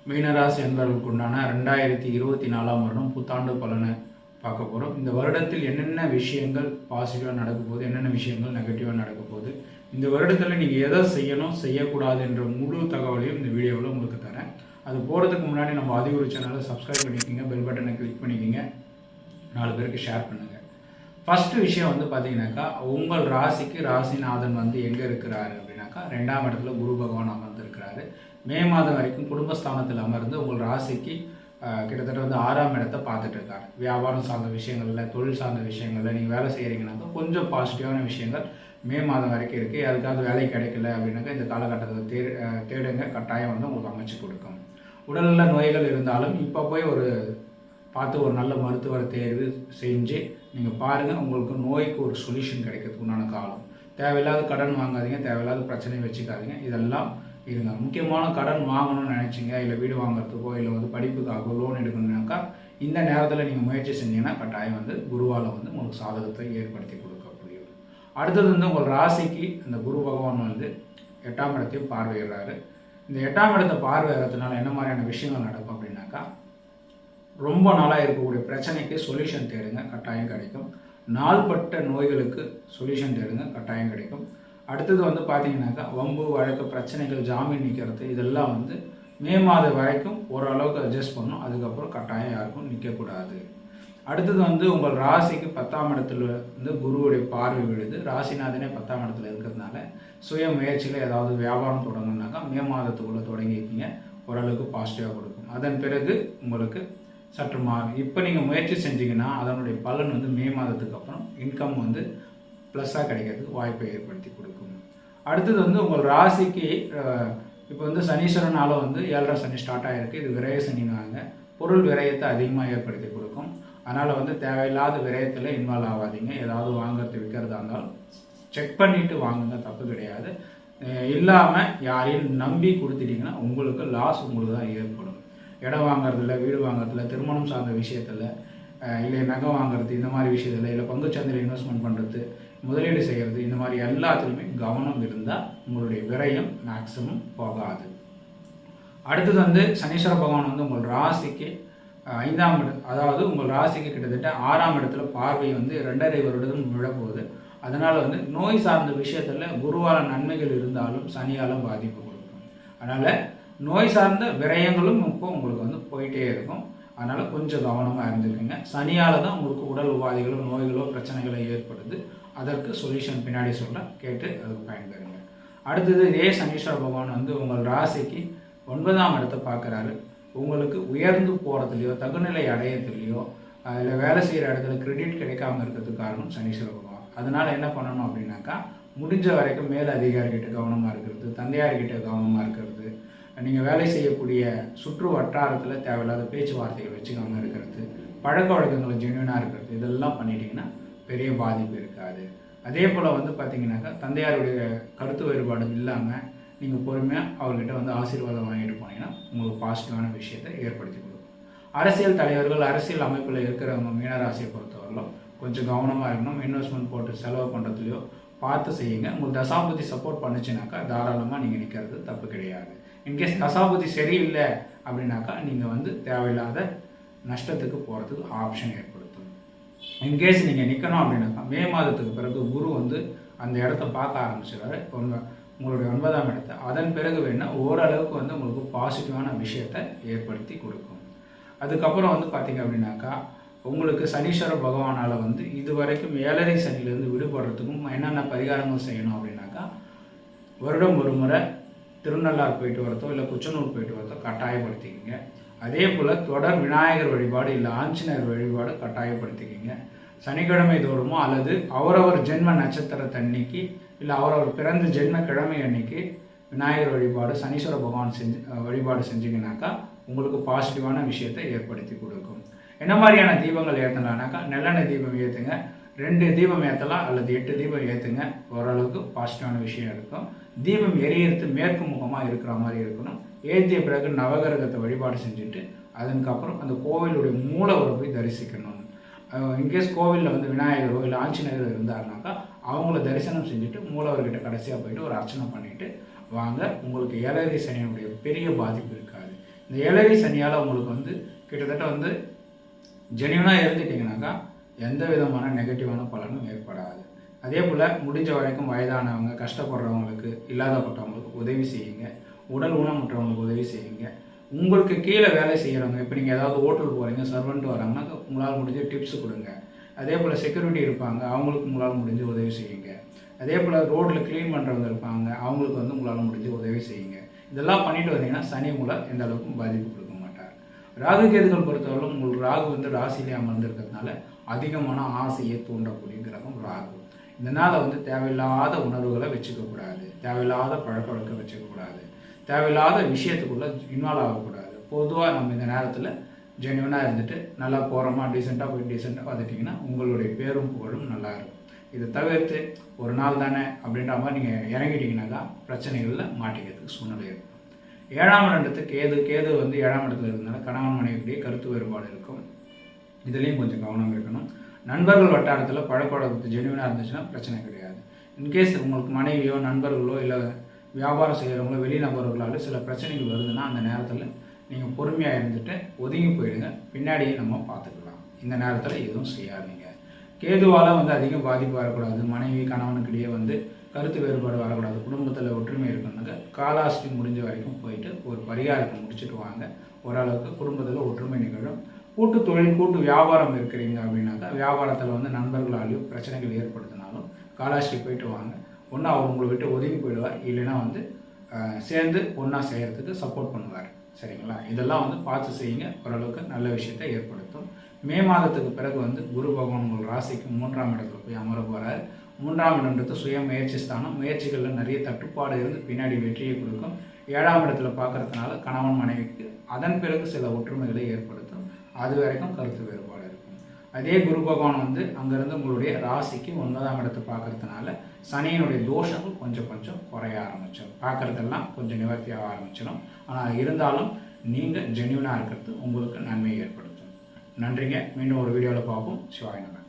மீனராசி என்பவர்களுக்கு உண்டான 2024ஆம் வருடம் புத்தாண்டு பலனை பார்க்க போகிறோம். இந்த வருடத்தில் என்னென்ன விஷயங்கள் பாசிட்டிவாக நடக்க போகுது, என்னென்ன விஷயங்கள் நெகட்டிவாக நடக்க போகுது, இந்த வருடத்தில் நீங்கள் எதை செய்யணும் செய்யக்கூடாது என்ற முழு தகவலையும் இந்த வீடியோவில் உங்களுக்கு தரேன். அது போகிறதுக்கு முன்னாடி நம்ம ஆதிகுரு சேனலை சப்ஸ்கிரைப் பண்ணிக்கோங்க, பெல் பட்டனை கிளிக் பண்ணிக்கோங்க, 4 பேருக்கு ஷேர் பண்ணுங்கள். ஃபஸ்ட்டு விஷயம் பார்த்தீங்கன்னாக்கா, உங்கள் ராசிக்கு ராசிநாதன் எங்கே இருக்கிறாரு அப்படின்னாக்கா 2ஆம் இடத்துல குரு பகவான் அமர்ந்திருக்கிறாரு. மே மாதம் வரைக்கும் குடும்பஸ்தானத்தில் அமர்ந்து உங்கள் ராசிக்கு கிட்டத்தட்ட 6ஆம் இடத்தை பார்த்துட்டு இருக்காரு. வியாபாரம் சார்ந்த விஷயங்களில், தொழில் சார்ந்த விஷயங்களில் நீங்கள் வேலை செய்கிறீங்கன்னாக்கா கொஞ்சம் பாசிட்டிவான விஷயங்கள் மே மாதம் வரைக்கும் இருக்குது. அதுக்காவது வேலை கிடைக்கல அப்படின்னாக்கா இந்த காலகட்டத்தில் தேடுங்க, கட்டாயம் உங்களுக்கு அமைச்சு கொடுக்கும். உடலில் நோய்கள் இருந்தாலும் இப்போ போய் பார்த்து ஒரு நல்ல மருத்துவரை தேர்வு செஞ்சு நீங்கள் பாருங்கள், உங்களுக்கு நோய்க்கு ஒரு சொல்யூஷன் கிடைக்கிறதுக்கு உண்டான காலம். தேவையில்லாத கடன் வாங்காதீங்க, தேவையில்லாத பிரச்சனையை வச்சுக்காதீங்க, இதெல்லாம் இருங்க. முக்கியமான கடன் வாங்கணும்னு நினச்சிங்க, இல்லை வீடு வாங்குறதுக்கோ இல்லை படிப்புக்காகவோ லோன் எடுக்கணும்னாக்கா இந்த நேரத்தில் நீங்கள் முயற்சி செஞ்சீங்கன்னா கட்டாயம் குருவால் உங்களுக்கு சாதகத்தை ஏற்படுத்தி கொடுக்க முடியும். அடுத்தது உங்கள் ராசிக்கு அந்த குரு பகவான் 8ஆம் இடத்தையும் பார்வையிடுறாரு. இந்த 8ஆம் இடத்தை பார்வையிடுறதுனால என்ன மாதிரியான விஷயங்கள் நடக்கும் அப்படின்னாக்கா, ரொம்ப நாளாக இருக்கக்கூடிய பிரச்சனைக்கு சொல்யூஷன் தேடுங்க, கட்டாயம் கிடைக்கும். நாள்பட்ட நோய்களுக்கு சொல்யூஷன் தேடுங்க, கட்டாயம் கிடைக்கும். அடுத்தது பார்த்தீங்கன்னாக்கா, வம்பு வழக்கு பிரச்சனைகள், ஜாமீன் நிற்கிறது, இதெல்லாம் மே மாதம் வரைக்கும் ஓரளவுக்கு அட்ஜஸ்ட் பண்ணணும். அதுக்கப்புறம் கட்டாயம் யாருக்கும் நிற்கக்கூடாது. அடுத்தது உங்கள் ராசிக்கு 10ஆம் இடத்துல குருவுடைய பார்வை விழுது. ராசிநாதனே 10ஆம் இடத்துல இருக்கிறதுனால சுய முயற்சியில் ஏதாவது வியாபாரம் தொடங்கணுன்னாக்கா மே மாதத்துக்குள்ளே தொடங்கியிருக்கீங்க, ஓரளவுக்கு பாசிட்டிவாக கொடுக்கும். அதன் பிறகு உங்களுக்கு சற்று மாறும். இப்போ நீங்கள் முயற்சி செஞ்சீங்கன்னா அதனுடைய பலன் மே மாதத்துக்கு அப்புறம் இன்கம் ப்ளஸ்ஸாக கிடைக்கிறதுக்கு வாய்ப்பை ஏற்படுத்தி கொடுக்கும். அடுத்தது உங்கள் ராசிக்கு இப்போ சனீஸ்வரனால 7.5 சனி ஸ்டார்ட் ஆகிருக்கு. இது விரய சனினாங்க, பொருள் விரயத்தை அதிகமாக ஏற்படுத்தி கொடுக்கும். அதனால் தேவையில்லாத விரயத்தில் இன்வால்வ் ஆகாதீங்க. ஏதாவது வாங்குறது விற்கிறதா இருந்தாலும் செக் பண்ணிவிட்டு வாங்குங்க, தப்பு கிடையாது. இல்லாமல் யாரையும் நம்பி கொடுத்துட்டிங்கன்னா உங்களுக்கு லாஸ் உங்களுக்கு தான் ஏற்படும். இடம் வாங்குறதில்ல, வீடு வாங்குறதில்ல, திருமணம் சார்ந்த விஷயத்தில், இல்லை நகை வாங்குறது, இந்த மாதிரி விஷயத்தில், இல்லை பங்குச்சந்தையில் இன்வெஸ்ட்மெண்ட் பண்ணுறது, முதலீடு செய்கிறது, இந்த மாதிரி எல்லாத்துலேயுமே கவனம் இருந்தால் உங்களுடைய விரயம் மேக்ஸிமம் போகாது. அடுத்தது சனீஸ்வர பகவான் உங்கள் ராசிக்கு 5ஆம் இடம், அதாவது உங்கள் ராசிக்கு கிட்டத்தட்ட 6ஆம் இடத்துல பார்வை 2.5 வருடம் விழப்போகுது. அதனால் நோய் சார்ந்த விஷயத்தில் குருவால் நன்மைகள் இருந்தாலும் சனியால் பாதிப்பு கொடுக்கும். அதனால் நோய் சார்ந்த விரயங்களும் இப்போ உங்களுக்கு போயிட்டே இருக்கும். அதனால் கொஞ்சம் கவனமாக இருந்துக்குங்க. சனியால் தான் உங்களுக்கு உடல் உபாதைகளோ நோய்களோ பிரச்சனைகளோ ஏற்படுது. அதற்கு சொல்யூஷன் பின்னாடி சொல்கிறேன், கேட்டு அதுக்கு பயன்பெறுங்க. அடுத்தது இதே சனீஸ்வர பகவான் உங்கள் ராசிக்கு 9ஆம் இடத்தை பார்க்குறாரு. உங்களுக்கு உயர்ந்து போகிறதுலையோ தகுநிலை அடையத்துலையோ இல்லை வேலை செய்கிற இடத்துல கிரெடிட் கிடைக்காமல் இருக்கிறதுக்கு காரணம் சனீஸ்வர பகவான். அதனால் என்ன பண்ணணும் அப்படின்னாக்கா, முடிஞ்ச வரைக்கும் மேல் அதிகாரிகிட்ட கவனமாக இருக்கிறது, தந்தையார்கிட்ட கவனமாக இருக்கிறது, நீங்கள் வேலை செய்யக்கூடிய சுற்று வட்டாரத்தில் தேவையில்லாத பேச்சுவார்த்தைகள் வச்சுக்காமல் இருக்கிறது, பழக்க வழக்கங்கள் ஜென்யூனாக இருக்கிறது, இதெல்லாம் பண்ணிட்டீங்கன்னா பெரிய பாதிப்பு இருக்காது. அதே போல் பார்த்தீங்கன்னாக்கா, தந்தையாருடைய கருத்து வேறுபாடு இல்லாமல் நீங்கள் பொறுமையாக அவர்கிட்ட ஆசீர்வாதம் வாங்கிட்டு போனீங்கன்னா உங்களுக்கு பாசிட்டிவான விஷயத்தை ஏற்படுத்தி கொடுக்கும். அரசியல் தலைவர்கள், அரசியல் அமைப்பில் இருக்கிறவங்க மீனராசியை பொறுத்தவரையிலும் கொஞ்சம் கவனமாக இருக்கணும். இன்வெஸ்ட்மெண்ட் போட்டு செலவு பண்ணுறதுலையோ பார்த்து செய்யுங்க. உங்களுக்கு தசாபுத்தி சப்போர்ட் பண்ணுச்சுனாக்கா தாராளமாக நீங்கள் நிற்கிறது தப்பு கிடையாது. இன்கேஸ் தசாபுத்தி சரியில்லை அப்படின்னாக்கா நீங்கள் தேவையில்லாத நஷ்டத்துக்கு போகிறதுக்கு ஆப்ஷன் ஏற்படுத்தும். இன்கேஸ் நீங்கள் நிற்கணும் அப்படின்னாக்கா மே மாதத்துக்கு பிறகு குரு அந்த இடத்த பார்க்க ஆரம்பிச்சிடாரு, உங்களுடைய 9ஆம் இடத்தை. அதன் பிறகு வேணால் ஓரளவுக்கு உங்களுக்கு பாசிட்டிவான விஷயத்தை ஏற்படுத்தி கொடுக்கும். அதுக்கப்புறம் பார்த்தீங்க அப்படின்னாக்கா, உங்களுக்கு சனீஸ்வர பகவானால் இது வரைக்கும் 7.5 சனியிலேருந்து விடுபடுறதுக்கும் என்னென்ன பரிகாரங்கள் செய்யணும் அப்படின்னாக்கா, வருடம் ஒரு முறை திருநள்ளாறு போயிட்டு வரதோ இல்லை குச்சனூர் போயிட்டு வரதோ கட்டாயப்படுத்திக்கிங்க. அதே போல் தொடர் விநாயகர் வழிபாடு இல்லை ஆஞ்சநேயர் வழிபாடு கட்டாயப்படுத்திக்கிங்க. சனிக்கிழமை தோறுமோ அல்லது அவரவர் ஜென்ம நட்சத்திரத்தன்னைக்கு இல்லை அவரவர் பிறந்த ஜென்ம கிழமை அன்னைக்கு விநாயகர் வழிபாடு, சனீஸ்வர பகவான் வழிபாடு செஞ்சிங்கனாக்கா உங்களுக்கு பாசிட்டிவான விஷயத்தை ஏற்படுத்தி கொடுக்கும். என்ன மாதிரியான தீபங்கள் ஏற்றலாம்னாக்கா, நல்லெண்ணெய் தீபம் ஏற்றுங்க, 2 தீபம் ஏற்றலாம் அல்லது 8 தீபம் ஏற்றுங்க, ஓரளவுக்கு பாசிட்டிவான விஷயம் இருக்கும். தீபம் எரியறது மேற்கு முகமாக இருக்கிற மாதிரி இருக்கணும். ஏற்றிய பிறகு நவகிரகத்தை வழிபாடு செஞ்சுட்டு அதுக்கப்புறம் அந்த கோவிலுடைய மூலவரை போய் தரிசிக்கணும். இன்கேஸ் கோவிலில் விநாயகரோ இல்லை ஆஞ்சநேயரோ இருந்தாருனாக்கா அவங்கள தரிசனம் செஞ்சுட்டு மூலவர்கிட்ட கடைசியாக போயிட்டு ஒரு அர்ச்சனை பண்ணிவிட்டு வாங்க. உங்களுக்கு 7.5 சனியினுடைய பெரிய பாதிப்பு இருக்காது. இந்த 7 சனியால் உங்களுக்கு வந்து கிட்டத்தட்ட வந்து ஜென்யூனாக இருந்துட்டிங்கனாக்கா எந்த விதமான நெகட்டிவான பலனும் ஏற்படாது. அதே போல் முடிஞ்ச வரைக்கும் வயதானவங்க, கஷ்டப்படுறவங்களுக்கு, இல்லாதப்பட்டவங்களுக்கு உதவி செய்யுங்க. உடல் ஊனமுற்றவங்களுக்கு உதவி செய்யுங்க. உங்களுக்கு கீழே வேலை செய்கிறவங்க, இப்போ நீங்கள் ஏதாவது ஹோட்டல் போகிறீங்க, சர்வெண்ட் வராங்கன்னா உங்களால் முடிஞ்ச டிப்ஸ் கொடுங்க. அதே போல் செக்யூரிட்டி இருப்பாங்க, அவங்களுக்கு உங்களால் முடிஞ்ச உதவி செய்யுங்க. அதே போல் ரோட்டில் க்ளீன் பண்ணுறவங்க இருப்பாங்க, அவங்களுக்கு வந்து உங்களால் முடிஞ்ச உதவி செய்யுங்க. இதெல்லாம் பண்ணிட்டு வந்தீங்கன்னா சனி உங்களை எந்த அளவுக்கும் பாதிப்பு கொடுக்க மாட்டார். ராகு கேதுகள் பொறுத்தவரைக்கும் உங்களுக்கு ராகு வந்து ராசியிலே அமர்ந்திருக்கிறதுனால அதிகமான ஆசையை தூண்டக்கூடிய கிரகம் ராகு. இதனால் வந்து தேவையில்லாத உணர்வுகளை வச்சுக்கக்கூடாது, தேவையில்லாத பழக்க வழக்கம் வச்சுக்கக்கூடாது, தேவையில்லாத விஷயத்துக்குள்ளே இன்வால்வ் ஆகக்கூடாது. பொதுவாக நம்ம இந்த நேரத்தில் ஜென்யூனாக இருந்துட்டு நல்லா போகிறோமா, டீசெண்டாக போய் டீசெண்டாக பார்த்துட்டிங்கன்னா உங்களுடைய பேரும் புகழும் நல்லா இருக்கும். இதை தவிர்த்து ஒரு நாள் தானே அப்படின்ற மாதிரி நீங்கள் இறங்கிட்டீங்கன்னாக்கா பிரச்சனைகளில் மாட்டிக்கிறதுக்கு சூழ்நிலை இருக்கும். 7ஆம் இடத்துக்கு கேது வந்து 7ஆம் இடத்துல இருந்தனால கணவன் மனைவியுடைய கருத்து வேறுபாடு இருக்கும். இதுலேயும் கொஞ்சம் கவனம் இருக்கணும். நண்பர்கள் வட்டாரத்தில் பழக்க வழக்கத்து ஜென்யூனாக இருந்துச்சுன்னா பிரச்சனை கிடையாது. இன்கேஸ் உங்களுக்கு மனைவியோ நண்பர்களோ இல்லை வியாபாரம் செய்கிறவங்களோ வெளிநபர்களால் சில பிரச்சனைகள் வருதுன்னா அந்த நேரத்தில் நீங்கள் பொறுமையாக இருந்துட்டு ஒதுங்கி போயிடுங்க. பின்னாடியே நம்ம பார்த்துக்கலாம். இந்த நேரத்தில் எதுவும் செய்யாதீங்க. கேதுவால் வந்து அதிகம் பாதிப்பு வரக்கூடாது. மனைவி கணவனுக்கிடையே வந்து கருத்து வேறுபாடு வரக்கூடாது. குடும்பத்தில் ஒற்றுமை இருக்கணுங்க. காலாஸ்தி முடிஞ்ச வரைக்கும் போயிட்டு ஒரு பரிகாரத்தை முடிச்சுட்டு வாங்க. ஓரளவுக்கு குடும்பத்தில் ஒற்றுமை நிகழும். கூட்டு தொழில், கூட்டு வியாபாரம் இருக்கிறீங்க அப்படின்னாக்கா வியாபாரத்தில் வந்து நண்பர்களாலையும் பிரச்சனைகள் ஏற்படுத்தினாலும் காலாஸ்தி போயிட்டு வாங்க. ஒன்று அவர் உங்களை விட்டு ஒதுங்கி போயிடுவார், இல்லைன்னா வந்து சேர்ந்து ஒன்றா செய்கிறதுக்கு சப்போர்ட் பண்ணுவார். சரிங்களா? இதெல்லாம் வந்து பார்த்து செய்யுங்க. ஓரளவுக்கு நல்ல விஷயத்தை ஏற்படுத்தும். மே மாதத்துக்கு பிறகு வந்து குரு பகவான் உங்கள் ராசிக்கு 3ஆம் இடத்துல போய் அமர போகிறார். 3ஆம் இடம்ன்றது சுய முயற்சி ஸ்தானம். முயற்சிகளில் நிறைய தட்டுப்பாடு இருந்து பின்னாடி வெற்றியை கொடுக்கும். 7ஆம் இடத்துல பார்க்கறதுனால கணவன் மனைவிக்கு அதன் பிறகு சில ஒற்றுமைகளை ஏற்படுத்தும். அது வரைக்கும் கருத்து வேறுபாடு இருக்கும். அதே குரு பகவான் வந்து அங்கேருந்து உங்களுடைய ராசிக்கு 9ஆம் இடத்தை பார்க்கறதுனால சனியினுடைய தோஷங்கள் கொஞ்சம் கொஞ்சம் குறைய ஆரம்பிச்சிடும். பார்க்குறதெல்லாம் கொஞ்சம் நிவர்த்தியாக ஆரம்பிச்சிடும். ஆனால் இருந்தாலும் நீங்கள் ஜென்யூனாக இருக்கிறது உங்களுக்கு நன்மையை ஏற்படுத்தும். நன்றிங்க. மீண்டும் ஒரு வீடியோவில் பார்ப்போம். சிவாய நமः.